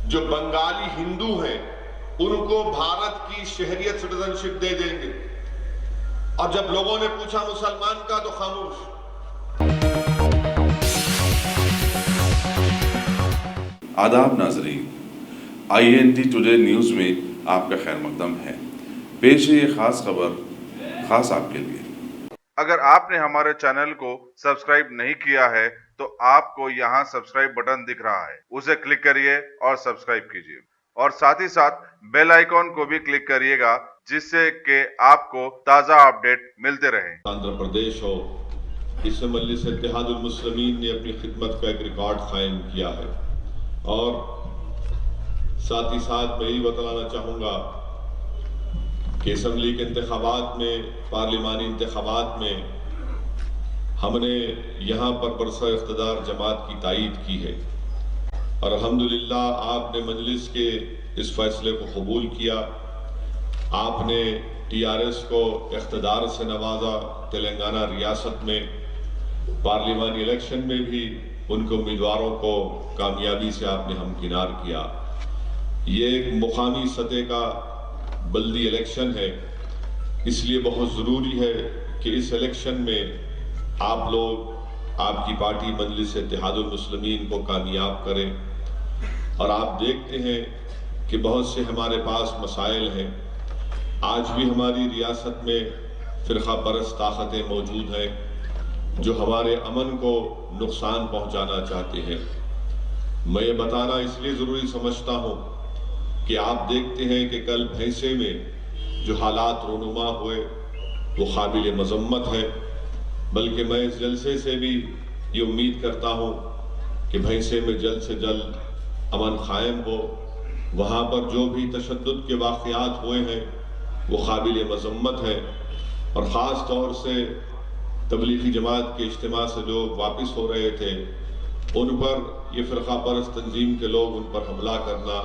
جو بنگالی ہندو ہیں ان کو بھارت کی شہریت سٹیزن شپ دے دیں گے، اور جب لوگوں نے پوچھا مسلمان کا تو خاموش۔ آداب ناظرین، INT ٹوڈے نیوز میں آپ کا خیر مقدم ہے۔ پیش ہے یہ خاص خبر خاص آپ کے لیے۔ اگر آپ نے ہمارے چینل کو سبسکرائب نہیں کیا ہے تو آپ کو یہاں سبسکرائب بٹن دکھ رہا ہے، اسے کلک کریے اور سبسکرائب کیجیے، اور ساتھ ہی ساتھ بیل آئیکن کو بھی کلک کریے گا، جس سے کہ آپ کو تازہ اپڈیٹ ملتے رہیں۔ آندھرا پردیش ہو، اس میں مجلس اتحاد المسلمین نے اپنی خدمت کا ایک ریکارڈ قائم کیا ہے، اور ساتھ ہی ساتھ میں یہی بتلانا چاہوں گا کہ اسمبلی کے انتخابات میں، پارلیمانی انتخابات میں ہم نے یہاں پر برسر اقتدار جماعت کی تائید کی ہے، اور الحمدللہ آپ نے مجلس کے اس فیصلے کو قبول کیا۔ آپ نے TRS کو اقتدار سے نوازا، تلنگانہ ریاست میں پارلیمانی الیکشن میں بھی ان کے امیدواروں کو کامیابی سے آپ نے ہمکنار کیا۔ یہ ایک مقامی سطح کا بلدی الیکشن ہے، اس لیے بہت ضروری ہے کہ اس الیکشن میں آپ لوگ، آپ کی پارٹی مجلس اتحاد المسلمین کو کامیاب کریں۔ اور آپ دیکھتے ہیں کہ بہت سے ہمارے پاس مسائل ہیں، آج بھی ہماری ریاست میں فرقہ پرست طاقتیں موجود ہیں جو ہمارے امن کو نقصان پہنچانا چاہتے ہیں۔ میں یہ بتانا اس لیے ضروری سمجھتا ہوں کہ آپ دیکھتے ہیں کہ کل بھینسے میں جو حالات رونما ہوئے وہ قابل مذمت ہے، بلکہ میں اس جلسے سے بھی یہ امید کرتا ہوں کہ بھینسے میں جلد سے جلد امن قائم ہو۔ وہاں پر جو بھی تشدد کے واقعات ہوئے ہیں وہ قابل مذمت ہے، اور خاص طور سے تبلیغی جماعت کے اجتماع سے لوگ واپس ہو رہے تھے، ان پر یہ فرقہ پرست تنظیم کے لوگ ان پر حملہ کرنا،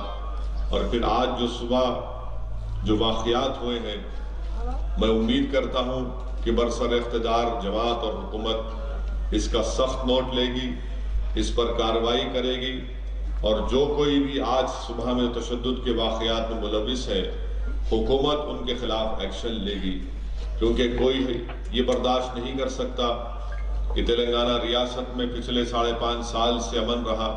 اور پھر آج جو صبح جو واقعات ہوئے ہیں، میں امید کرتا ہوں کہ برسر اقتدار جماعت اور حکومت اس کا سخت نوٹ لے گی، اس پر کارروائی کرے گی، اور جو کوئی بھی آج صبح میں تشدد کے واقعات میں ملوث ہے، حکومت ان کے خلاف ایکشن لے گی، کیونکہ کوئی یہ برداشت نہیں کر سکتا کہ تلنگانہ ریاست میں پچھلے 5.5 سال سے امن رہا،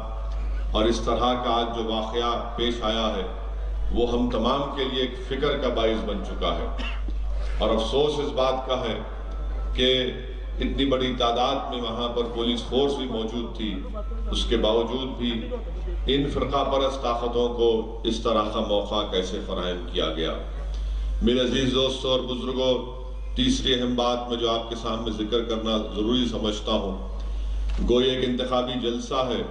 اور اس طرح کا آج جو واقعہ پیش آیا ہے وہ ہم تمام کے لیے ایک فکر کا باعث بن چکا ہے، اور افسوس اس بات کا ہے کہ اتنی بڑی تعداد میں وہاں پر پولیس فورس بھی موجود تھی، اس کے باوجود بھی ان فرقہ پرست طاقتوں کو اس طرح کا موقع کیسے فراہم کیا گیا۔ میرے عزیز دوستوں اور بزرگوں، تیسری اہم بات میں جو آپ کے سامنے ذکر کرنا ضروری سمجھتا ہوں، گویا ایک انتخابی جلسہ ہے،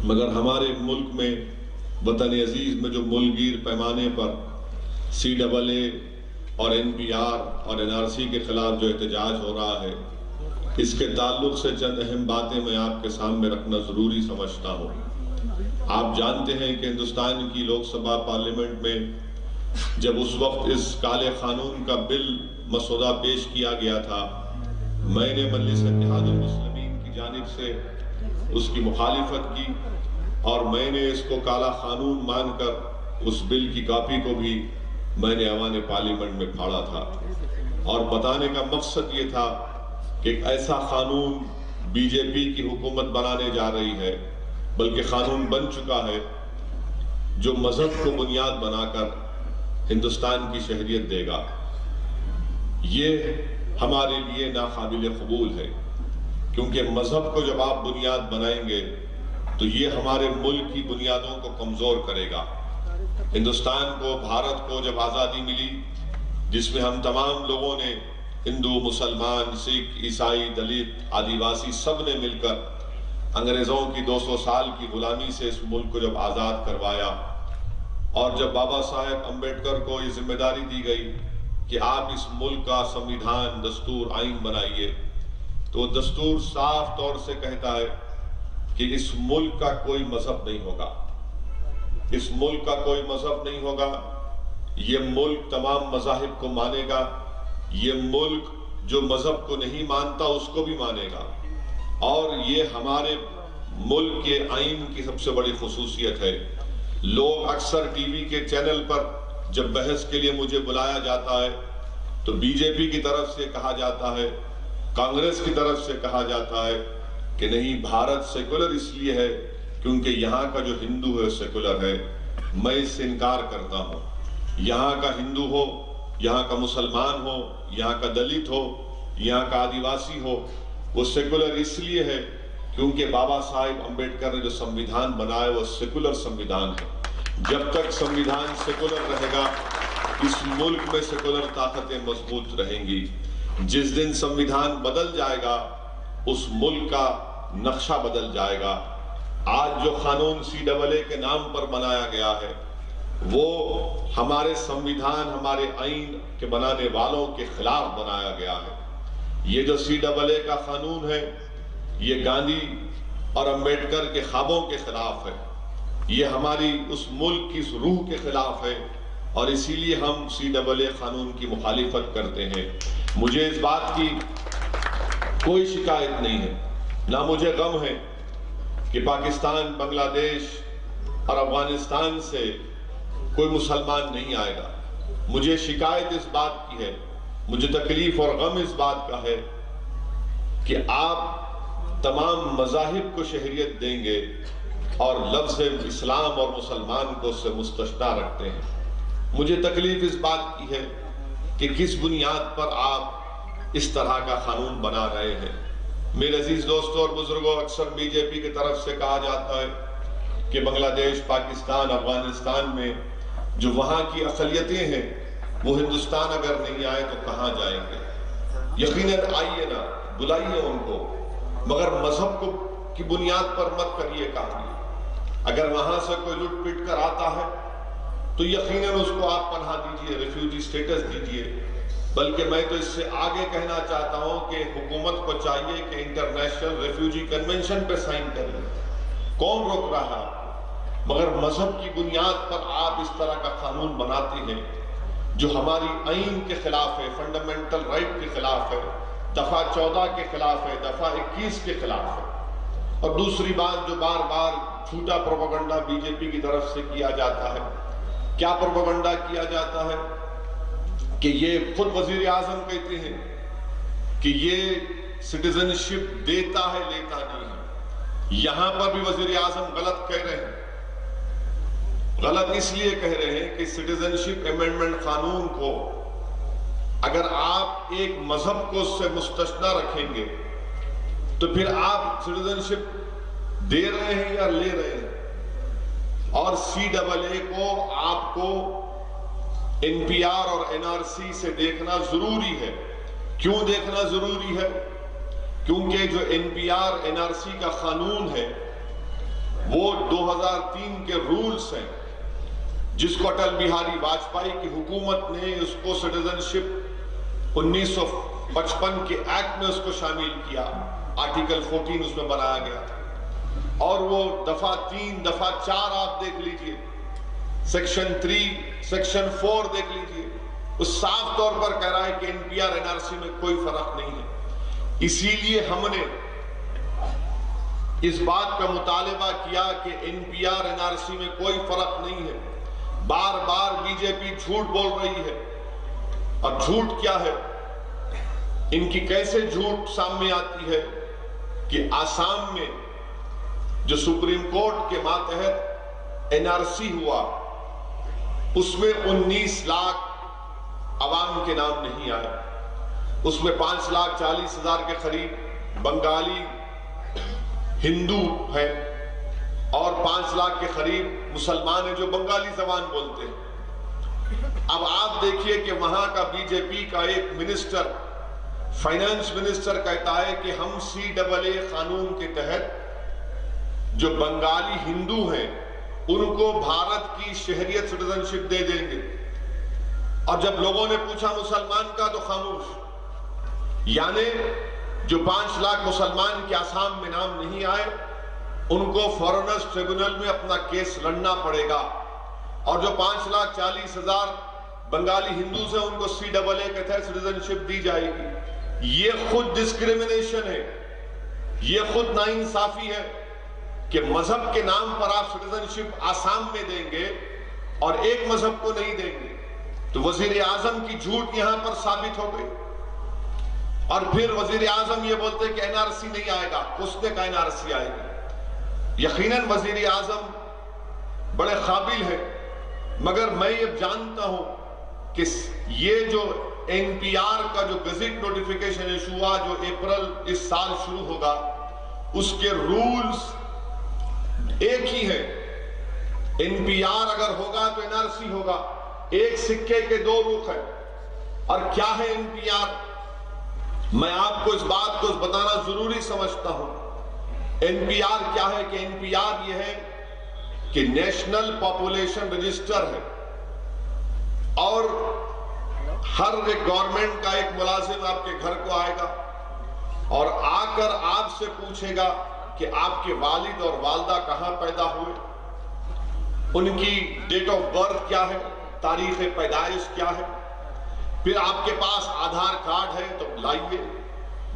مگر ہمارے ملک میں، وطن عزیز میں جو ملک گیر پیمانے پر CAA اور NPR اور NRC کے خلاف جو احتجاج ہو رہا ہے، اس کے تعلق سے چند اہم باتیں میں آپ کے سامنے رکھنا ضروری سمجھتا ہوں۔ آپ جانتے ہیں کہ ہندوستان کی لوک سبھا پارلیمنٹ میں جب اس وقت اس کالے قانون کا بل مسودہ پیش کیا گیا تھا، میں نے مجلس اتحاد المسلمین کی جانب سے اس کی مخالفت کی، اور میں نے اس کو کالا قانون مان کر اس بل کی کاپی کو بھی میں نے ایوان پارلیمنٹ میں پھاڑا تھا، اور بتانے کا مقصد یہ تھا کہ ایک ایسا قانون BJP کی حکومت بنانے جا رہی ہے، بلکہ قانون بن چکا ہے جو مذہب کو بنیاد بنا کر ہندوستان کی شہریت دے گا۔ یہ ہمارے لیے ناقابل قبول ہے، کیونکہ مذہب کو جب آپ بنیاد بنائیں گے تو یہ ہمارے ملک کی بنیادوں کو کمزور کرے گا۔ ہندوستان کو، بھارت کو جب آزادی ملی، جس میں ہم تمام لوگوں نے، ہندو، مسلمان، سکھ، عیسائی، دلت، آدیواسی، سب نے مل کر انگریزوں کی 200 سال کی غلامی سے اس ملک کو جب آزاد کروایا، اور جب بابا صاحب امبیڈکر کو یہ ذمہ داری دی گئی کہ آپ اس ملک کا سمویدھان، دستور، آئین بنائیے، تو دستور صاف طور سے کہتا ہے کہ اس ملک کا کوئی مذہب نہیں ہوگا، اس ملک کا کوئی مذہب نہیں ہوگا، یہ ملک تمام مذاہب کو مانے گا، یہ ملک جو مذہب کو نہیں مانتا اس کو بھی مانے گا، اور یہ ہمارے ملک کے آئین کی سب سے بڑی خصوصیت ہے لوگ اکثر ٹی وی کے چینل پر جب بحث کے لیے مجھے بلایا جاتا ہے تو بی جے پی کی طرف سے کہا جاتا ہے، کانگریس کی طرف سے کہا جاتا ہے کہ نہیں، بھارت سیکولر اس لیے ہے کیونکہ یہاں کا جو ہندو ہے سیکولر ہے۔ میں اس سے انکار کرتا ہوں۔ یہاں کا ہندو ہو، یہاں کا مسلمان ہو، یہاں کا دلت ہو، یہاں کا آدیواسی ہو، وہ سیکولر اس لیے ہے کیونکہ بابا صاحب امبیڈکر نے جو سمویدھان بنایا وہ سیکولر سمویدھان ہے۔ جب تک سمویدھان سیکولر رہے گا اس ملک میں سیکولر طاقتیں مضبوط رہیں گی۔ جس دن سمویدھان بدل جائے گا اس ملک کا نقشہ بدل جائے گا۔ آج جو قانون CAA کے نام پر بنایا گیا ہے وہ ہمارے سمویدھان، ہمارے آئین کے بنانے والوں کے خلاف بنایا گیا ہے۔ یہ جو CAA کا قانون ہے یہ گاندھی اور امبیڈکر کے خوابوں کے خلاف ہے، یہ ہماری اس ملک کی روح کے خلاف ہے، اور اسی لیے ہم CAA قانون کی مخالفت کرتے ہیں۔ مجھے اس بات کی کوئی شکایت نہیں ہے، نہ مجھے غم ہے کہ پاکستان، بنگلہ دیش اور افغانستان سے کوئی مسلمان نہیں آئے گا۔ مجھے شکایت اس بات کی ہے، مجھے تکلیف اور غم اس بات کا ہے کہ آپ تمام مذاہب کو شہریت دیں گے اور لفظ اسلام اور مسلمان کو اس سے مستثنی رکھتے ہیں۔ مجھے تکلیف اس بات کی ہے کہ کس بنیاد پر آپ اس طرح کا قانون بنا رہے ہیں۔ میرے عزیز دوستوں اور بزرگوں، اکثر بی جے پی کی طرف سے کہا جاتا ہے کہ بنگلہ دیش، پاکستان، افغانستان میں جو وہاں کی اقلیتیں ہیں وہ ہندوستان اگر نہیں آئے تو کہاں جائیں گے؟ یقیناً آئیے نا، بلائیے ان کو، مگر مذہب کی بنیاد پر مت کریے کہانی۔ اگر وہاں سے کوئی لٹ پٹ کر آتا ہے تو یقیناً اس کو آپ پناہ دیجئے، ریفیوجی سٹیٹس دیجئے۔ بلکہ میں تو اس سے آگے کہنا چاہتا ہوں کہ حکومت کو چاہیے کہ انٹرنیشنل ریفیوجی کنونشن پہ سائن کر لیں۔ کون روک رہا ہے؟ مگر مذہب کی بنیاد پر آپ اس طرح کا قانون بناتے ہیں جو ہماری آئین کے خلاف ہے، فنڈامنٹل رائٹ کے خلاف ہے، دفعہ 14 کے خلاف ہے، دفعہ 21 کے خلاف ہے۔ اور دوسری بات جو بار بار جھوٹا پروپیگنڈا بی جے پی کی طرف سے کیا جاتا ہے، کیا پروپیگنڈا کیا جاتا ہے کہ یہ خود وزیر اعظم کہتے ہیں کہ یہ سٹیزن شپ دیتا ہے، لیتا نہیں ہے۔ یہاں پر بھی وزیر اعظم غلط کہہ رہے ہیں۔ غلط اس لیے کہہ رہے ہیں کہ سٹیزن شپ امینڈمنٹ قانون کو اگر آپ ایک مذہب کو اس سے مستثنی رکھیں گے تو پھر آپ سٹیزن شپ دے رہے ہیں یا لے رہے ہیں؟ اور CAA کو آپ کو NPR اور NRC سے دیکھنا ضروری ہے۔ کیوں دیکھنا ضروری ہے؟ کیونکہ جو NPR NRC کا قانون ہے وہ 2003 کے رولز ہیں جس کو اٹل بہاری واجپئی کی حکومت نے اس کو سٹیزن شپ 1955 کے ایکٹ میں اس کو شامل کیا، آرٹیکل 14 اس میں بنایا گیا، اور وہ دفعہ 3 دفعہ 4 آپ دیکھ لیجئے، سیکشن 3 سیکشن 4 دیکھ لیجئے، اس صاف طور پر کہہ رہا ہے کہ NPR NRC میں کوئی فرق نہیں ہے۔ اسی لیے ہم نے اس بات کا مطالبہ کیا کہ NPR NRC میں کوئی فرق نہیں ہے۔ بار بار بی جے پی جھوٹ بول رہی ہے، اور جھوٹ کیا ہے؟ ان کی کیسے جھوٹ سامنے آتی ہے کہ آسام میں جو سپریم کورٹ کے ماتحت NRC ہوا اس میں 19 لاکھ عوام کے نام نہیں آئے، اس میں 5,40,000 کے قریب بنگالی ہندو ہیں اور 5 لاکھ کے قریب مسلمان ہیں جو بنگالی زبان بولتے ہیں۔ اب آپ دیکھیے کہ وہاں کا بی جے پی کا ایک منسٹر، فائنانس منسٹر کہتا ہے کہ ہم CAA قانون کے تحت جو بنگالی ہندو ہیں ان کو بھارت کی شہریت سٹیزن شپ دے دیں گے، اور جب لوگوں نے پوچھا مسلمان کا تو خاموش۔ یعنی جو 5 لاکھ مسلمان کے آسام میں نام نہیں آئے ان کو فارنرز ٹریبونل میں اپنا کیس لڑنا پڑے گا، اور جو 5,40,000 بنگالی ہندوز ہیں ان کو CAA کے تحت سٹیزن شپ دی جائے گی۔ یہ خود ڈسکریمنیشن ہے، یہ خود ناانصافی ہے۔ کہ مذہب کے نام پر آپ سٹیزنشپ آسام میں دیں گے اور ایک مذہب کو نہیں دیں گے، تو وزیر اعظم کی جھوٹ یہاں پر ثابت ہو گئی۔ اور پھر وزیر اعظم یہ بولتے کہ این آر سی نہیں آئے گا، اس نے کہا این آر سی آئے گی۔ یقیناً وزیر اعظم بڑے قابل ہیں، مگر میں یہ جانتا ہوں کہ یہ جو این پی آر کا جو گزٹ نوٹیفیکیشن ایشو ہوا جو اپریل اس سال شروع ہوگا، اس کے رولز ایک ہی ہے۔ این پی آر اگر ہوگا تو این آر سی ہوگا، ایک سکے کے دو رخ ہیں۔ اور کیا ہے این پی آر؟ میں آپ کو اس بات کو بتانا ضروری سمجھتا ہوں۔ این پی آر کیا ہے؟ کہ این پی آر یہ ہے کہ نیشنل پاپولیشن رجسٹر ہے، اور ہر ایک گورنمنٹ کا ایک ملازم آپ کے گھر کو آئے گا اور آ کر آپ سے پوچھے گا کہ آپ کے والد اور والدہ کہاں پیدا ہوئے، ان کی ڈیٹ آف برتھ کیا ہے، تاریخ پیدائش کیا ہے، پھر آپ کے پاس آدھار کارڈ ہے تو لائیے،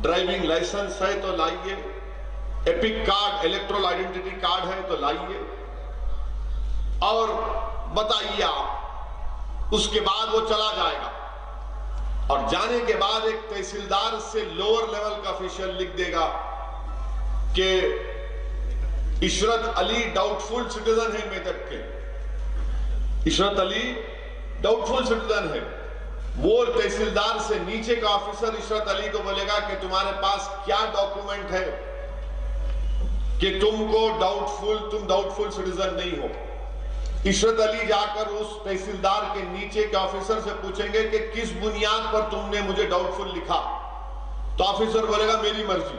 ڈرائیونگ لائسنس ہے تو لائیے، epic card electoral identity card ہے تو لائیے، اور بتائیے آپ۔ اس کے بعد وہ چلا جائے گا، اور جانے کے بعد ایک تحصیلدار سے لوور لیول کا آفیشل لکھ دے گا کہ عشرت علی ڈاؤٹ فل سٹیزن ہے میدک کے، عشرت علی ڈاؤٹ فل سٹیزن ہے۔ وہ تحصیلدار سے نیچے کا آفیسر عشرت علی کو بولے گا کہ تمہارے پاس کیا ڈاکومنٹ ہے کہ تم ڈاؤٹ فل سٹیزن نہیں ہو۔ عشرت علی جا کر اس تحصیلدار کے نیچے کے آفیسر سے پوچھیں گے کہ کس بنیاد پر تم نے مجھے ڈاؤٹ فل لکھا، تو آفیسر بولے گا میری مرضی۔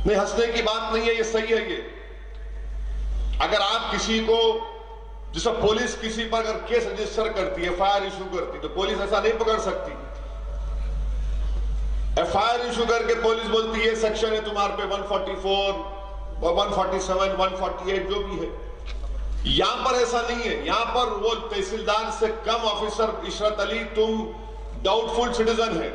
نہیں، ہنسنے کی بات نہیں ہے، یہ صحیح ہے۔ یہ اگر آپ کسی کو، جیسا پولیس کسی پر اگر کیس رجسٹر کرتی ہے، ایف آئی آر ایشو کرتی، تو پولیس ایسا نہیں پکڑ سکتی۔ ایف آئی آر ایشو کر کے پولیس بولتی ہے یہ سیکشن ہے تمہارے پہ 144 147 148 جو بھی ہے۔ یہاں پر ایسا نہیں ہے، یہاں پر وہ تحصیلدار سے کم آفیسر عشرت علی تم ڈاؤٹ فل سٹیزن ہے۔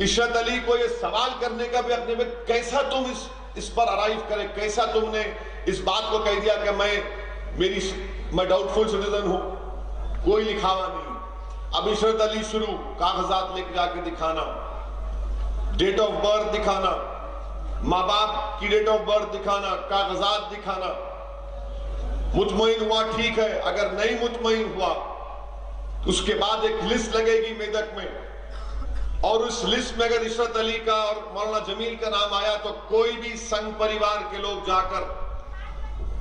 عشرت علی کو یہ سوال کرنے کا بھی اپنے میں کیسا تم اس پر ارائیو کرے، کیسا تم نے اس بات کو کہہ دیا کہ میں ڈاؤٹ فل سٹیزن ہوں، کوئی لکھاوا نہیں۔ اب عشرت علی شروع، کاغذات لے کے جا کے دکھانا، ڈیٹ آف برتھ دکھانا، ماں باپ کی ڈیٹ آف برتھ دکھانا، کاغذات دکھانا۔ مطمئن ہوا ٹھیک ہے، اگر نہیں مطمئن ہوا اس کے بعد ایک لسٹ لگے گی میدک میں، اور اس لسٹ میں اگر عشرت علی کا اور مولانا جمیل کا نام آیا تو کوئی بھی سنگ پریوار کے لوگ جا کر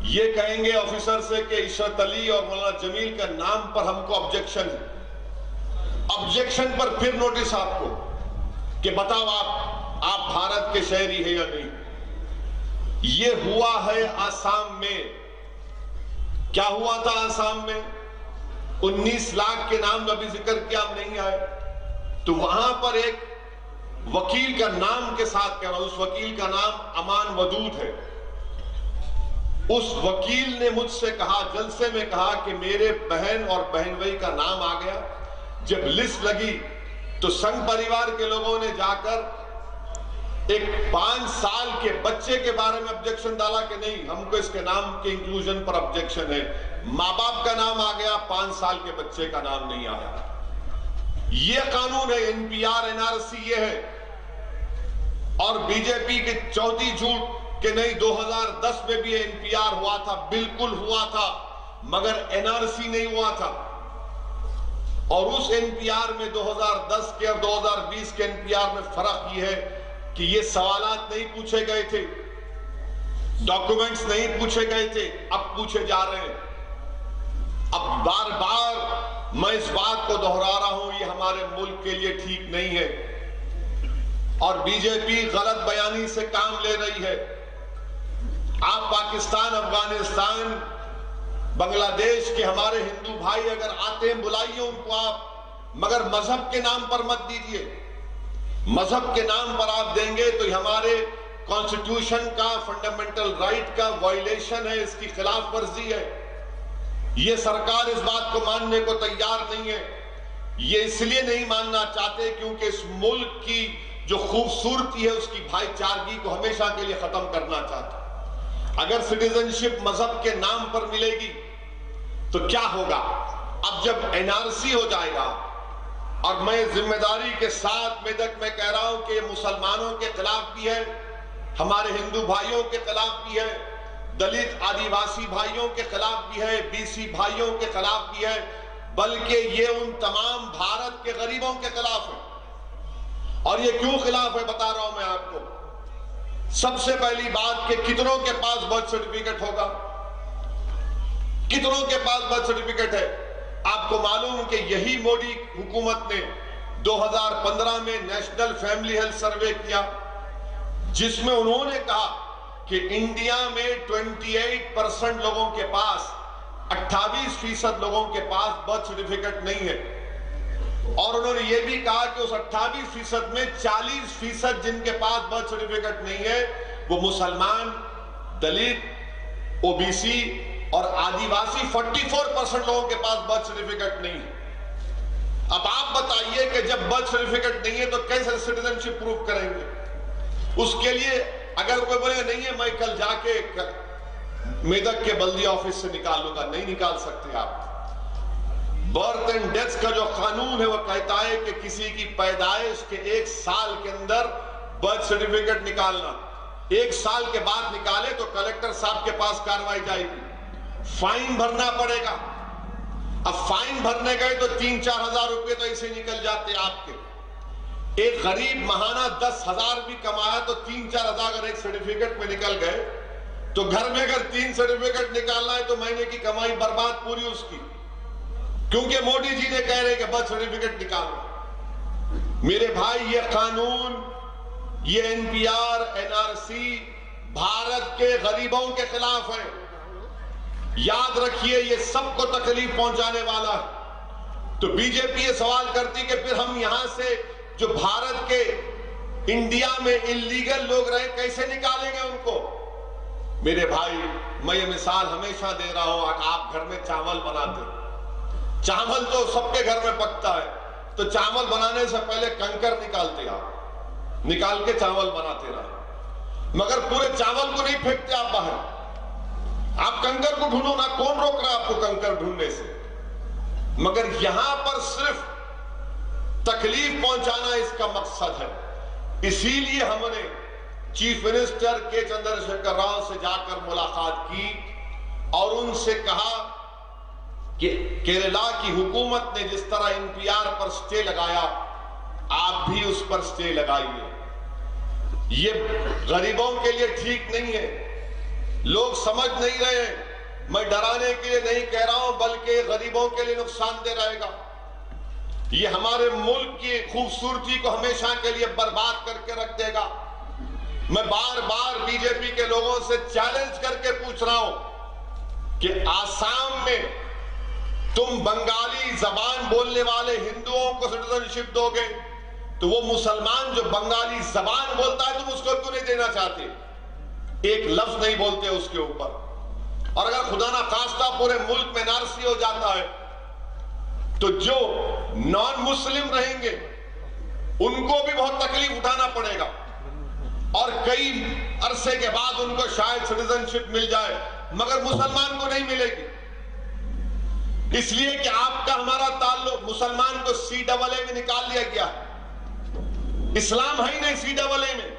یہ کہیں گے آفیسر سے کہ عشرت علی اور مولانا جمیل کا نام پر ہم کو آبجیکشن ہے۔ آبجیکشن پر پھر نوٹس آپ کو کہ بتاؤ آپ بھارت کے شہری ہیں یا نہیں۔ یہ ہوا ہے آسام میں۔ کیا ہوا تھا آسام میں؟ 19 لاکھ کے نام ابھی ذکر کیا ہم نہیں آئے، تو وہاں پر ایک وکیل کا نام کے ساتھ کہہ رہا ہوں، اس وکیل کا نام امان ودود ہے۔ اس وکیل نے مجھ سے کہا، جلسے میں کہا کہ میرے بہن اور بہن بھائی کا نام آ گیا۔ جب لسٹ لگی تو سنگ پریوار کے لوگوں نے جا کر ایک 5 سال کے بچے کے بارے میں آبجیکشن ڈالا کہ نہیں، ہم کو اس کے نام کے انکلوژن پر آبجیکشن ہے۔ ماں باپ کا نام آ گیا، 5 سال کے بچے کا نام نہیں آیا۔ یہ قانون ہے، N P R N R C یہ ہے۔ اور بی جے پی کے چوتھی جھوٹ کہ نہیں 2010 میں بھی این پی آر ہوا تھا، بالکل ہوا تھا، مگر این آر سی نہیں ہوا تھا۔ اور اس این پی آر میں 2010 کے اور 2020 کے این پی آر میں فرق یہ ہے کہ یہ سوالات نہیں پوچھے گئے تھے، ڈاکومنٹس نہیں پوچھے گئے تھے، اب پوچھے جا رہے ہیں۔ اب بار بار میں اس بات کو دہرا رہا ہوں، یہ ہمارے ملک کے لیے ٹھیک نہیں ہے، اور بی جے پی غلط بیانی سے کام لے رہی ہے۔ آپ پاکستان، افغانستان، بنگلہ دیش کے ہمارے ہندو بھائی اگر آتے ہیں بلائیے ان کو آپ، مگر مذہب کے نام پر مت دیجیے۔ مذہب کے نام پر آپ دیں گے تو ہمارے کانسٹیٹیوشن کا فنڈامنٹل رائٹ کا وائلیشن ہے، اس کی خلاف ورزی ہے۔ یہ سرکار اس بات کو ماننے کو تیار نہیں ہے۔ یہ اس لیے نہیں ماننا چاہتے کیونکہ اس ملک کی جو خوبصورتی ہے، اس کی بھائی چارگی کو ہمیشہ کے لیے ختم کرنا چاہتے۔ اگر سٹیزنشپ مذہب کے نام پر ملے گی تو کیا ہوگا؟ اب جب NRC ہو جائے گا، اور میں ذمہ داری کے ساتھ میں کہہ رہا ہوں کہ یہ مسلمانوں کے خلاف بھی ہے، ہمارے ہندو بھائیوں کے خلاف بھی ہے، دلت آدیواسی بھائیوں کے خلاف بھی ہے، BC بھائیوں کے خلاف بھی ہے، بلکہ یہ ان تمام بھارت کے غریبوں کے خلاف ہے۔ اور یہ کیوں خلاف ہے بتا رہا ہوں میں آپ کو۔ سب سے پہلی بات کہ کتنوں کے پاس برتھ سرٹیفکیٹ ہوگا؟ کتنوں کے پاس برتھ سرٹیفکیٹ ہے؟ آپ کو معلوم کہ یہی مودی حکومت نے 2015 میں نیشنل فیملی ہیلتھ سروے کیا، جس میں انہوں نے کہا کہ انڈیا میں 28% لوگوں کے پاس، 28% لوگوں کے پاس برتھ سرٹیفکیٹ نہیں ہے، اور انہوں نے یہ بھی کہا کہ اس 28% میں 40% جن کے پاس برتھ سرٹیفکیٹ نہیں ہے وہ مسلمان، دلت، OBC اور آدیواسی 44% لوگوں کے پاس برتھ سرٹیفکیٹ نہیں ہے۔ اب آپ بتائیے کہ جب برتھ سرٹیفکیٹ نہیں ہے تو کیسے سٹیزنشپ پروف کریں گے؟ اس کے لیے اگر کوئی بولے نہیں ہے میں کل جا کے میدک کے بلدیہ آفس سے نکال لوں گا، نہیں نکال سکتے آپ۔ برتھ اینڈ ڈیتھ کا جو قانون ہے وہ کہتا ہے کہ کسی کی پیدائش کے 1 سال کے اندر برتھ سرٹیفکیٹ نکالنا، 1 سال کے بعد نکالے تو کلیکٹر صاحب کے پاس کارروائی جائے گی، فائن بھرنا پڑے گا۔ اب فائن بھرنے گئے تو 3-4 ہزار روپے تو ایسے نکل جاتے آپ کے۔ ایک غریب ماہانہ 10,000 بھی کمایا تو 3-4 ہزار اگر ایک سرٹیفکیٹ میں نکل گئے تو گھر میں اگر 3 سرٹیفکیٹ نکالنا ہے تو مہینے کی کمائی برباد پوری اس کی، کیونکہ مودی جی نے کہہ رہے کہ برتھ سرٹیفکیٹ نکالو۔ میرے بھائی یہ قانون، یہ NPR، NRC بھارت کے غریبوں کے خلاف ہے۔ یاد رکھیے یہ سب کو تکلیف پہنچانے والا ہے۔ تو BJP یہ سوال کرتی کہ پھر ہم یہاں سے جو بھارت کے انڈیا میں انلیگل لوگ رہے کیسے نکالیں گے ان کو؟ میرے بھائی میں یہ مثال ہمیشہ دے رہا ہوں، آپ گھر میں چاول بناتے ہیں، چاول تو سب کے گھر میں پکتا ہے، تو چاول بنانے سے پہلے کنکر نکالتے آپ، نکال کے چاول بناتے رہے، مگر پورے چاول کو نہیں پھینکتے آپ باہر، آپ کنکر کو ڈھونڈو نا، کون روک رہا ہے آپ کو کنکر ڈھونڈنے سے؟ مگر یہاں پر صرف تکلیف پہنچانا اس کا مقصد ہے۔ اسی لیے ہم نے چیف منسٹر کے چندر شیکھر راؤ سے جا کر ملاقات کی اور ان سے کہا کہ کیرلا کی حکومت نے جس طرح NPR پر سٹے لگایا آپ بھی اس پر سٹے لگائیے۔ یہ غریبوں کے لیے ٹھیک نہیں ہے، لوگ سمجھ نہیں رہے ہیں، میں ڈرانے کے لیے نہیں کہہ رہا ہوں بلکہ غریبوں کے لیے نقصان دہ رہے گا۔ یہ ہمارے ملک کی خوبصورتی کو ہمیشہ کے لیے برباد کر کے رکھ دے گا۔ میں بار بار BJP کے لوگوں سے چیلنج کر کے پوچھ رہا ہوں کہ آسام میں تم بنگالی زبان بولنے والے ہندوؤں کو سٹیزنشپ دو گے تو وہ مسلمان جو بنگالی زبان بولتا ہے تم اس کو کیوں نہیں دینا چاہتے؟ ایک لفظ نہیں بولتے اس کے اوپر۔ اور اگر خدا نہ خواستہ پورے ملک میں NRC ہو جاتا ہے تو جو نان مسلم رہیں گے ان کو بھی بہت تکلیف اٹھانا پڑے گا، اور کئی عرصے کے بعد ان کو شاید سٹیزنشپ مل جائے مگر مسلمان کو نہیں ملے گی، اس لیے کہ آپ کا ہمارا تعلق مسلمان کو CAA میں نکال لیا گیا ہے۔ اسلام ہے ہی نہیں CAA میں۔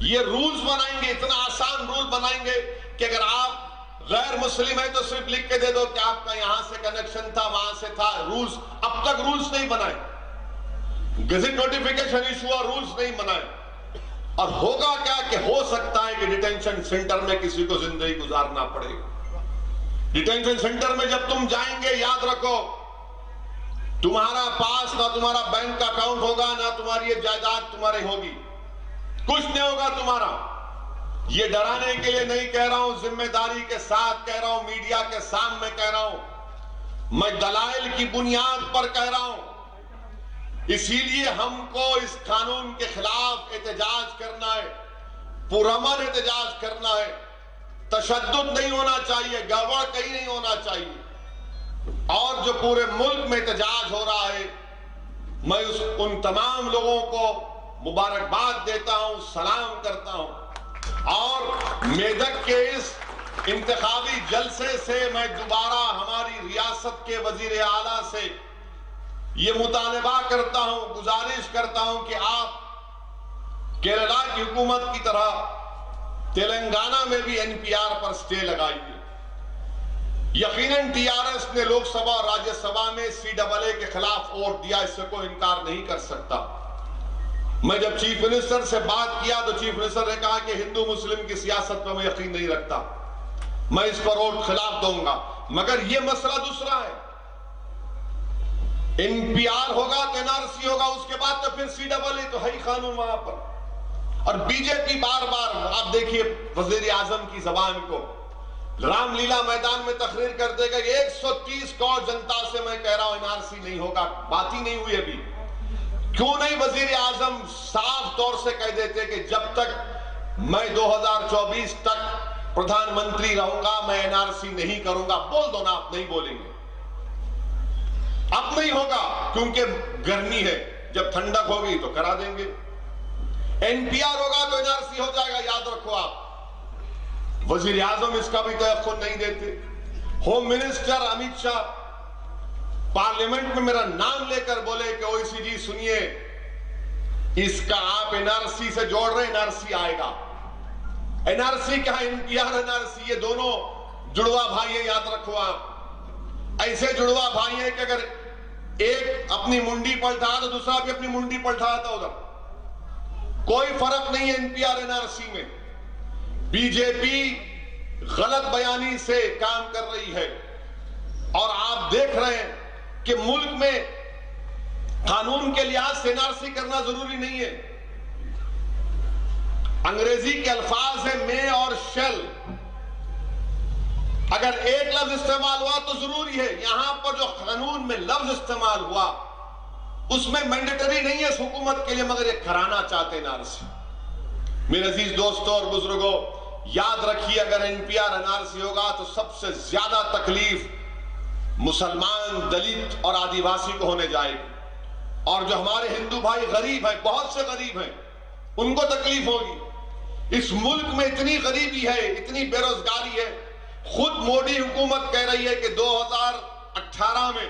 یہ رولز بنائیں گے، اتنا آسان رول بنائیں گے کہ اگر آپ غیر مسلم ہے تو صرف لکھ کے دے دو کہ آپ کا یہاں سے کنیکشن تھا، وہاں سے تھا۔ رولز اب تک رولز نہیں بنائے، گزٹ نوٹیفیکیشن ایشو اور رولز نہیں بنائے، اور ہوگا کیا کہ ہو سکتا ہے کہ ڈیٹینشن سینٹر میں کسی کو زندگی گزارنا پڑے گا۔ ڈیٹینشن سینٹر میں جب تم جائیں گے یاد رکھو تمہارا پاس نہ تمہارا بینک کا اکاؤنٹ ہوگا، نہ تمہاری یہ جائیداد تمہاری ہوگی، کچھ نہیں ہوگا تمہارا۔ یہ ڈرانے کے لیے نہیں کہہ رہا ہوں، ذمہ داری کے ساتھ کہہ رہا ہوں، میڈیا کے سامنے کہہ رہا ہوں، میں دلائل کی بنیاد پر کہہ رہا ہوں۔ اسی لیے ہم کو اس قانون کے خلاف احتجاج کرنا ہے، پرامن احتجاج کرنا ہے، تشدد نہیں ہونا چاہیے، گڑبڑ کہیں نہیں ہونا چاہیے۔ اور جو پورے ملک میں احتجاج ہو رہا ہے میں ان تمام لوگوں کو مبارکباد دیتا ہوں، سلام کرتا ہوں۔ اور میدک کے اس انتخابی جلسے سے میں دوبارہ ہماری ریاست کے وزیر اعلیٰ سے یہ مطالبہ کرتا ہوں، گزارش کرتا ہوں کہ آپ کیرلا کی حکومت کی طرح تلنگانہ میں بھی NPR پر سٹے لگائیے۔ یقیناً TRS نے لوک سبھا اور راجیہ سبھا میں CAA کے خلاف ووٹ دیا، اس سے کوئی انکار نہیں کر سکتا۔ میں جب چیف منسٹر سے بات کیا تو چیف منسٹر نے کہا کہ ہندو مسلم کی سیاست پر میں یقین نہیں رکھتا، میں اس پر ووٹ خلاف دوں گا۔ مگر یہ مسئلہ دوسرا ہے، NPR ہوگا تو NRC ہوگا، اس کے بعد تو پھر CAA تو ہے ہی قانون وہاں پر۔ اور BJP بار بار، آپ دیکھیے وزیر اعظم کی زبان کو، رام لیلا میدان میں تقریر کر دے گا 130 کروڑ جنتا سے میں کہہ رہا ہوں NRC نہیں ہوگا، بات ہی نہیں ہوئی ابھی۔ کیوں نہیں وزیر اعظم صاف طور سے کہہ دیتے کہ جب تک میں 2024 تک پردھان منتری رہوں گا میں NRC نہیں کروں گا؟ بول دو نا، آپ نہیں بولیں گے، اب نہیں ہوگا کیونکہ گرمی ہے، جب ٹھنڈک ہوگی تو کرا دیں گے۔ NPR ہوگا تو NRC ہو جائے گا، یاد رکھو آپ۔ وزیر اعظم اس کا بھی توقع نہیں دیتے۔ Home minister Amit Shah parliament میں میرا نام لے کر بولے کہ OECD سنیے، اس کا آپ NRC سے جوڑ رہے ہیں، NRC آئے گا۔ NRC کہاں، NPR NRC، یہ دونوں جڑوا بھائی ہیں، یاد رکھو آپ۔ ایسے جڑوا بھائی ہیں کہ اگر ایک اپنی منڈی پلٹا تو دوسرا بھی اپنی منڈی پلٹاتا ادھر، کوئی فرق نہیں ہے NPR NRC میں۔ BJP غلط بیانی سے کام کر رہی ہے، اور آپ دیکھ رہے ہیں کہ ملک میں قانون کے لحاظ سے NRC کرنا ضروری نہیں ہے۔ انگریزی کے الفاظ ہیں میں اور شیل، اگر ایک لفظ استعمال ہوا تو ضروری ہے۔ یہاں پر جو قانون میں لفظ استعمال ہوا اس میں مینڈیٹری نہیں ہے اس حکومت کے لیے، مگر یہ کرانا چاہتے ہیں NRC۔ میرے عزیز دوستوں اور بزرگوں، یاد رکھیے اگر NPR NRC ہوگا تو سب سے زیادہ تکلیف مسلمان، دلت اور آدیواسی کو ہونے جائے گی، اور جو ہمارے ہندو بھائی غریب ہیں، بہت سے غریب ہیں، ان کو تکلیف ہوگی۔ اس ملک میں اتنی غریبی ہے، اتنی بے روزگاری ہے، خود مودی حکومت کہہ رہی ہے کہ 2018 میں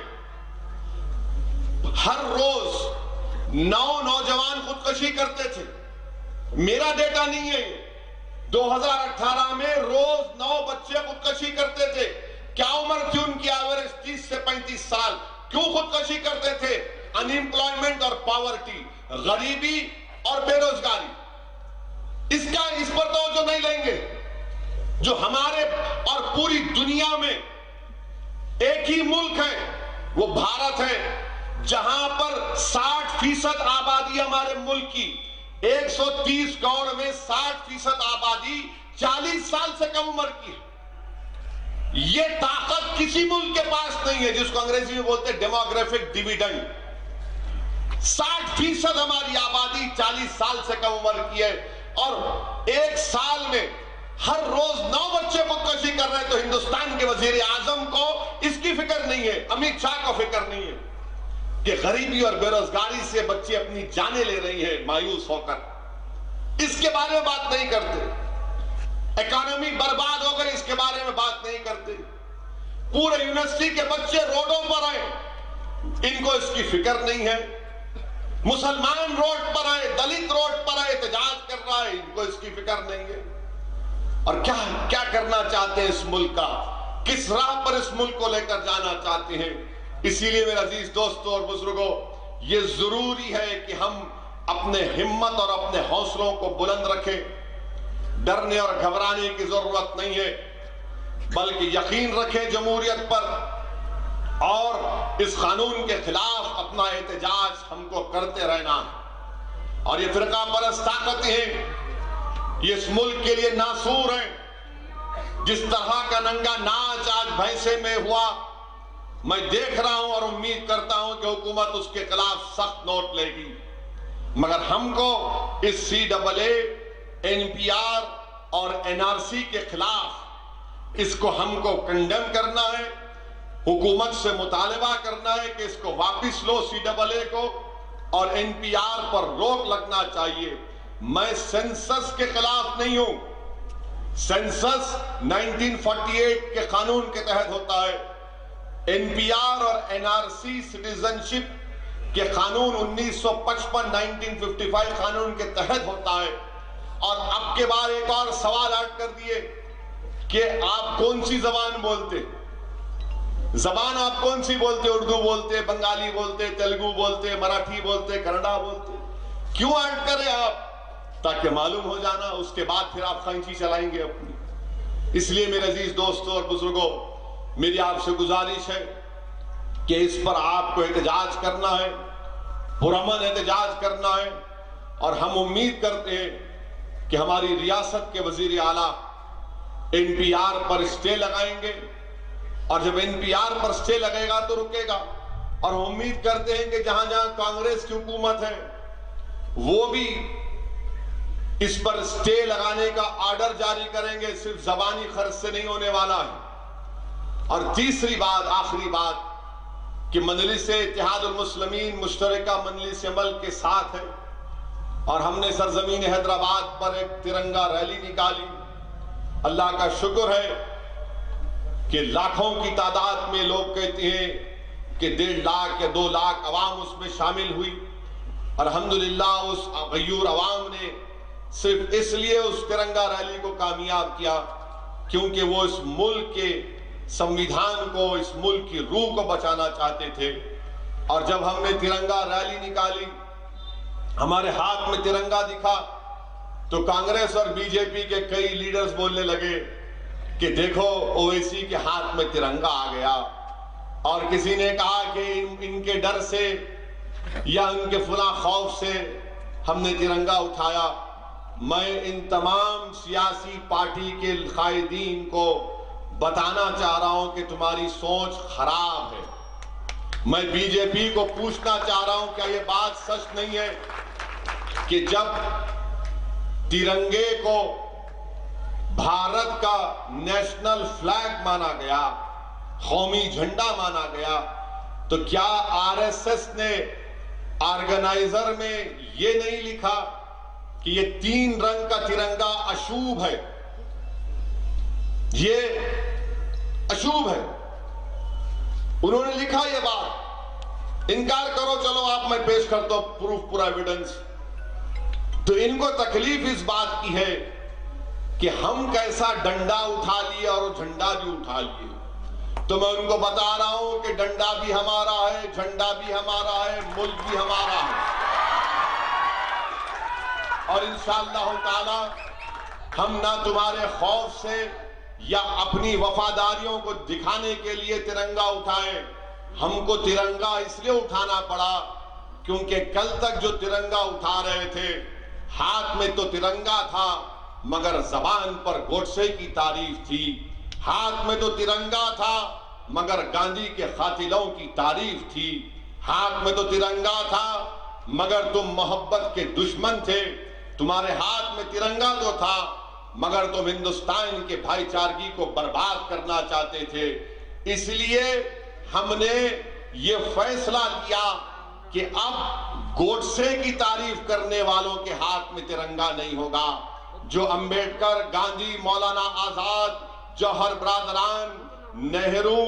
ہر روز 9 نوجوان خودکشی کرتے تھے۔ میرا ڈیٹا نہیں ہے، 2018 میں روز 9 بچے خودکشی کرتے تھے۔ کیا عمر تھی ان کی ایوریج؟ 30 سے 35 سال۔ کیوں خودکشی کرتے تھے؟ ان ایمپلائمنٹ اور پاورٹی، غریبی اور بے روزگاری۔ اس پر توجہ نہیں لیں گے۔ جو ہمارے اور پوری دنیا میں ایک ہی ملک ہے وہ بھارت ہے، جہاں پر 60% آبادی ہمارے ملک کی، 130 کروڑ میں 60% آبادی 40 سال سے کم عمر کی ہے۔ یہ طاقت کسی ملک کے پاس نہیں ہے، جس کو انگریزی میں بولتے ہیں ڈیموگرافک ڈیویڈنڈ۔ 60% ہماری آبادی 40 سال سے کم عمر کی ہے، اور ایک سال میں ہر روز 9 بچے خودکشی کر رہے ہیں۔ تو ہندوستان کے وزیر اعظم کو اس کی فکر نہیں ہے، امیت شاہ کو فکر نہیں ہے کہ غریبی اور بے روزگاری سے بچے اپنی جانیں لے رہی ہیں مایوس ہو کر۔ اس کے بارے میں بات نہیں کرتے۔ اکانومی برباد ہو گئی، اس کے بارے میں بات نہیں کرتے۔ پورے یونیورسٹی کے بچے روڈوں پر آئے، ان کو اس کی فکر نہیں ہے۔ مسلمان روڈ پر آئے، دلت روڈ پر آئے، احتجاج کر رہا ہے، ان کو اس کی فکر نہیں ہے۔ اور کیا کرنا چاہتے ہیں اس ملک کا، کس راہ پر اس ملک کو لے کر جانا چاہتے ہیں۔ اسی لیے میرے عزیز دوستوں اور بزرگوں، یہ ضروری ہے کہ ہم اپنے ہمت اور اپنے حوصلوں کو بلند رکھیں۔ ڈرنے اور گھبرانے کی ضرورت نہیں ہے، بلکہ یقین رکھیں جمہوریت پر، اور اس قانون کے خلاف اپنا احتجاج ہم کو کرتے رہنا ہے۔ اور یہ فرقہ پرست طاقتیں ہیں، یہ اس ملک کے لیے ناسور ہیں۔ جس طرح کا ننگا ناچ آج بھینسے میں ہوا، میں دیکھ رہا ہوں اور امید کرتا ہوں کہ حکومت اس کے خلاف سخت نوٹ لے گی، مگر ہم کو اس CAA، NPR اور NRC کے خلاف اس کو ہم کو کنڈیم کرنا ہے، حکومت سے مطالبہ کرنا ہے کہ اس کو واپس لو CAA کو، اور NPR پر روک لگنا چاہیے۔ میں سینسس کے خلاف نہیں ہوں. سینسس 1948 کے قانون کے تحت ہوتا ہے. این پی آر اور این آر سی سٹیزنشپ کے قانون 1955 1955 قانون کے تحت ہوتا ہے. اور اب کے بعد ایک اور سوال ایڈ کر دیے کہ آپ کون سی زبان بولتے؟ زبان آپ کون سی بولتے؟ اردو بولتے، بنگالی بولتے، تیلگو بولتے، مراٹھی بولتے، کنڑا بولتے؟ کیوں ایڈ کریں آپ؟ تاکہ معلوم ہو جانا، اس کے بعد پھر آپ خنچی چلائیں گے اپنی. اس لیے میرے عزیز دوستوں اور بزرگوں، میری آپ سے گزارش ہے کہ اس پر آپ کو احتجاج کرنا ہے، پرامن احتجاج کرنا ہے. اور ہم امید کرتے ہیں کہ ہماری ریاست کے وزیر اعلیٰ N P are per stay لگائیں گے، اور جب N P are per stay لگے گا تو رکے گا. اور ہم امید کرتے ہیں کہ جہاں جہاں کانگریس کی حکومت ہے وہ بھی اس پر اسٹے لگانے کا آرڈر جاری کریں گے. صرف زبانی خرچ سے نہیں ہونے والا ہے. اور تیسری بات، آخری بات، کہ مجلس اتحاد المسلمین مشترکہ مجلس عمل کے ساتھ ہے، اور ہم نے سرزمین حیدرآباد پر ایک ترنگا ریلی نکالی. اللہ کا شکر ہے کہ لاکھوں کی تعداد میں لوگ کہتے ہیں کہ 1.5 لاکھ یا 2 لاکھ عوام اس میں شامل ہوئی. الحمدللہ اس غیور عوام نے صرف اس لیے اس ترنگا ریلی کو کامیاب کیا کیونکہ وہ اس ملک کے سمویدھان کو، اس ملک کی روح کو بچانا چاہتے تھے. اور جب ہم نے ترنگا ریلی نکالی، ہمارے ہاتھ میں ترنگا دکھا، تو کانگریس اور بی جے پی کے کئی لیڈرز بولنے لگے کہ دیکھو اویسی کے ہاتھ میں ترنگا آ گیا. اور کسی نے کہا کہ ان کے ڈر سے یا ان کے فلاں خوف سے ہم نے ترنگا اٹھایا. میں ان تمام سیاسی پارٹی کے قائدین کو بتانا چاہ رہا ہوں کہ تمہاری سوچ خراب ہے. میں بی جے پی کو پوچھنا چاہ رہا ہوں، کیا یہ بات سچ نہیں ہے کہ جب ترنگے کو بھارت کا نیشنل فلیگ مانا گیا، قومی جھنڈا مانا گیا، تو کیا آر ایس ایس نے آرگنائزر میں یہ نہیں لکھا کہ یہ 3 رنگ کا ترنگا اشوبھ ہے؟ یہ اشوبھ ہے. انہوں نے لکھا یہ بات. انکار کرو، چلو آپ میں پیش کرتا ہوں پروف، پورا ایویڈنس. تو ان کو تکلیف اس بات کی ہے کہ ہم کیسا ڈنڈا اٹھا لیے اور وہ جھنڈا بھی اٹھا لیے. تو میں ان کو بتا رہا ہوں کہ ڈنڈا بھی ہمارا ہے، جھنڈا بھی ہمارا ہے، ملک بھی ہمارا ہے. اور انشاءاللہ تعالی ہم نہ تمہارے خوف سے یا اپنی وفاداریوں کو دکھانے کے لیے ترنگا اٹھائے. ہم کو ترنگا اس لیے اٹھانا پڑا کیونکہ کل تک جو ترنگا اٹھا رہے تھے، ہاتھ میں تو ترنگا تھا مگر زبان پر گوڈسے کی تعریف تھی. ہاتھ میں تو ترنگا تھا مگر گاندھی کے قاتلوں کی تعریف تھی. ہاتھ میں تو ترنگا تھا مگر تم محبت کے دشمن تھے. تمہارے ہاتھ میں ترنگا تو تھا مگر تم ہندوستان کے بھائی چارگی کو برباد کرنا چاہتے تھے. اس لیے ہم نے یہ فیصلہ کیا کہ اب گوڈسے کی تعریف کرنے والوں کے ہاتھ میں ترنگا نہیں ہوگا. جو امبیڈکر، گاندھی، مولانا آزاد، جوہر برادران، نہرو،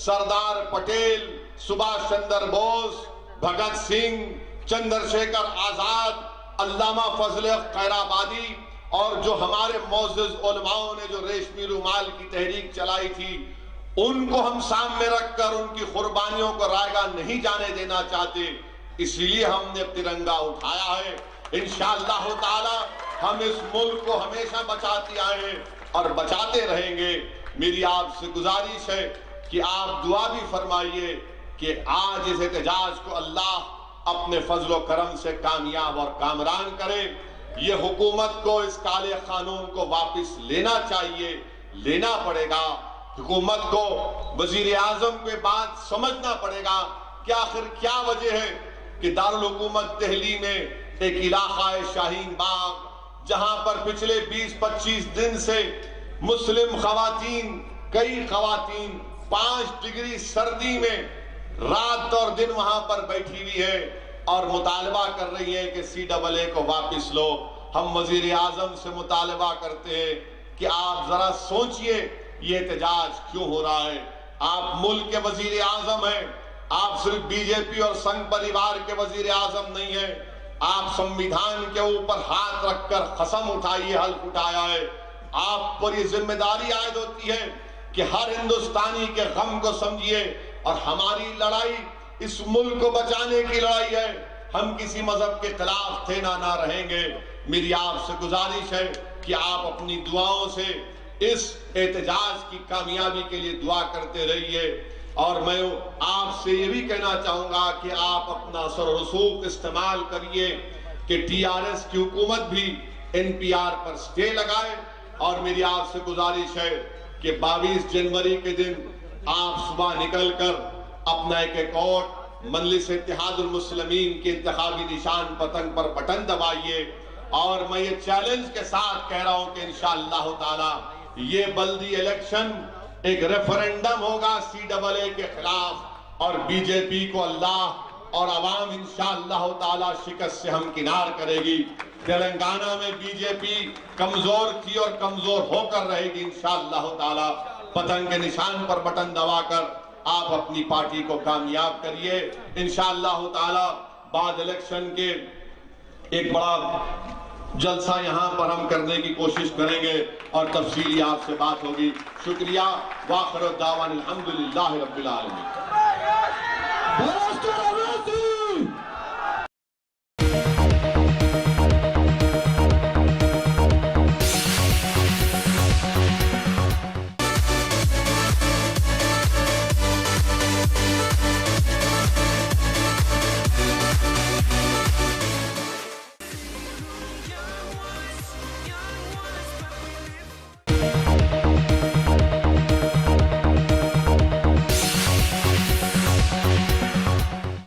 سردار پٹیل، سبھاش چندر بوس، بھگت سنگھ، چندر شیکھر آزاد، علامہ فضل خیرآبادی، اور جو ہمارے معزز علماؤں نے جو ریشمی رومال کی تحریک چلائی تھی، ان کو ہم سامنے رکھ کر ان کی قربانیوں کو رائگاں نہیں جانے دینا چاہتے. اس لیے ہم نے ترنگا اٹھایا ہے. انشاءاللہ تعالی ہم اس ملک کو ہمیشہ بچاتے آئے ہیں اور بچاتے رہیں گے. میری آپ سے گزارش ہے کہ آپ دعا بھی فرمائیے کہ آج اس احتجاج کو اللہ اپنے فضل و کرم سے کامیاب اور کامران کرے. یہ حکومت کو اس کالے قانون کو واپس لینا چاہیے، لینا پڑے گا. حکومت کو، وزیر اعظم کو بات سمجھنا پڑے گا کہ آخر کیا وجہ ہے کہ دارالحکومت دہلی میں ایک علاقہ ہے شاہین باغ، جہاں پر پچھلے 20-25 دن سے مسلم خواتین، کئی خواتین 5 ڈگری سردی میں رات اور دن وہاں پر بیٹھی ہوئی ہے اور مطالبہ کر رہی ہے کہ CAA کو واپس لو. ہم وزیر اعظم سے مطالبہ کرتے ہیں کہ آپ ذرا سوچئے یہ احتجاج کیوں ہو رہا ہے. آپ ملک کے وزیر اعظم ہیں, آپ صرف بی جے پی اور سنگھ پریوار کے وزیر اعظم نہیں ہیں, آپ سنویدھان کے اوپر ہاتھ رکھ کر قسم اٹھائیے, حلف اٹھایا ہے. آپ پر یہ ذمہ داری عائد ہوتی ہے کہ ہر ہندوستانی کے غم کو سمجھیے, اور ہماری لڑائی اس ملک کو بچانے کی لڑائی ہے. ہم کسی مذہب کے خلاف تھے نہ رہیں گے. میری آپ سے گزارش ہے کہ آپ اپنی دعاؤں سے اس احتجاج کی کامیابی کے لیے دعا کرتے رہیے. اور میں آپ سے یہ بھی کہنا چاہوں گا کہ آپ اپنا اثر و رسوخ استعمال کریے کہ ٹی آر ایس کی حکومت بھی این پی آر پر سٹے لگائے. اور میری آپ سے گزارش ہے کہ 22 جنوری کے دن آپ صبح نکل کر اپنا ایک ووٹ مجلس اتحاد المسلمین کے انتخابی نشان پتنگ پر بٹن دبائیے. اور میں یہ چیلنج کے ساتھ کہہ رہا ہوں کہ انشاءاللہ تعالی یہ بلدی الیکشن ایک ریفرنڈم ہوگا CAA کے خلاف, اور بی جے پی کو اللہ اور عوام انشاءاللہ تعالی شکست سے ہمکنار کرے گی. تلنگانہ میں بی جے پی کمزور تھی اور کمزور ہو کر رہے گی انشاءاللہ تعالی. پتنگ کے نشان پر بٹن دبا کر آپ اپنی پارٹی کو کامیاب کریے. انشاءاللہ تعالی بعد الیکشن کے ایک بڑا جلسہ یہاں پر ہم کرنے کی کوشش کریں گے اور تفصیلی آپ سے بات ہوگی. شکریہ. وآخر الدعوانا الحمدللہ رب العالمین.